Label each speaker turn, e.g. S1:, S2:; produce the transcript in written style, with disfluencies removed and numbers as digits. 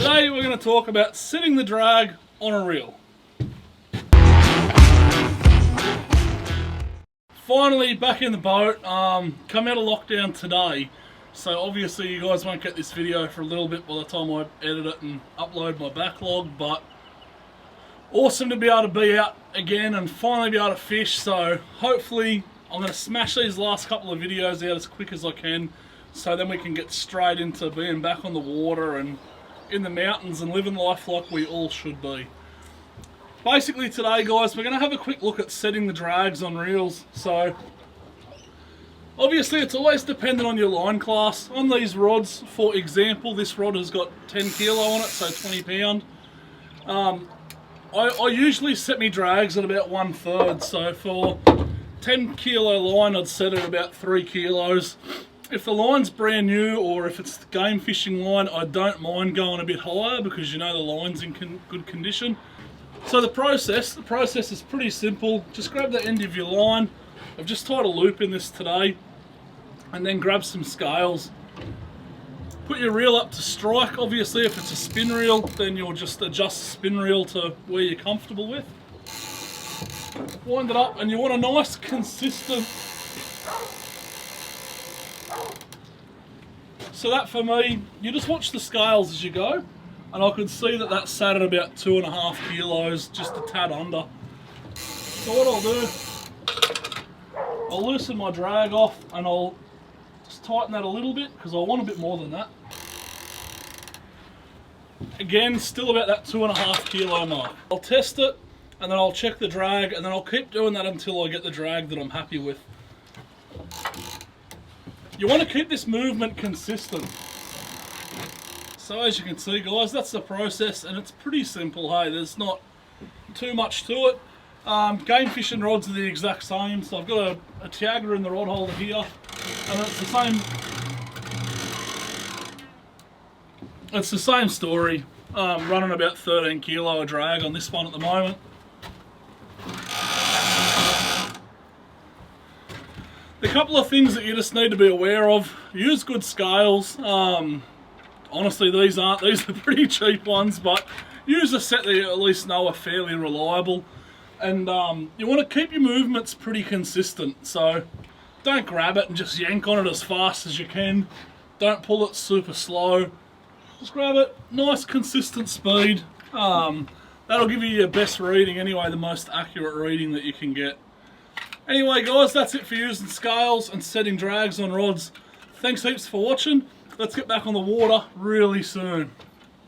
S1: Today we're going to talk about setting the drag on a reel. Finally back in the boat, come out of lockdown today, so obviously you guys won't get this video for a little bit by the time I edit it and upload my backlog, but awesome to be able to be out again and finally be able to fish. So hopefully I'm going to smash these last couple of videos out as quick as I can, so then we can get straight into being back on the water and in the mountains and living life like we all should be. Basically today, guys, we're going to have a quick look at setting the drags on reels. So obviously it's always dependent on your line class. On these rods, for example, this rod has got 10 kilo on it, so 20 pound. I usually set my drags at about 1/3, so for 10 kilo line I'd set it at about 3 kilos. If the line's brand new or if it's the game fishing line, I don't mind going a bit higher because you know the line's in good condition. So the process is pretty simple. Just grab the end of your line. I've just tied a loop in this today, and then grab some scales. Put your reel up to strike. Obviously if it's a spin reel, then you'll just adjust the spin reel to where you're comfortable with. Wind it up, and you want a nice consistent. So that for me, you just watch the scales as you go, and I could see that that sat at about 2.5 kilos, just a tad under. So what I'll do, I'll loosen my drag off and I'll just tighten that a little bit because I want a bit more than that. Again, still about that 2.5 kilo mark. I'll test it and then I'll check the drag, and then I'll keep doing that until I get the drag that I'm happy with. You want to keep this movement consistent. So as you can see, guys, that's the process, and it's pretty simple. Hey, there's not too much to it. Game fishing rods are the exact same. So I've got a Tiagra in the rod holder here, and it's the same. It's the same story. Running about 13 kilo of drag on this one at the moment. A couple of things that you just need to be aware of: use good scales. Honestly, these are pretty cheap ones, but use a set that you at least know are fairly reliable. And you want to keep your movements pretty consistent, so don't grab it and just yank on it as fast as you can. Don't pull it super slow. Just grab it, nice consistent speed. That'll give you your best reading anyway, the most accurate reading that you can get. Anyway, guys, that's it for using scales and setting drags on rods. Thanks heaps for watching. Let's get back on the water really soon.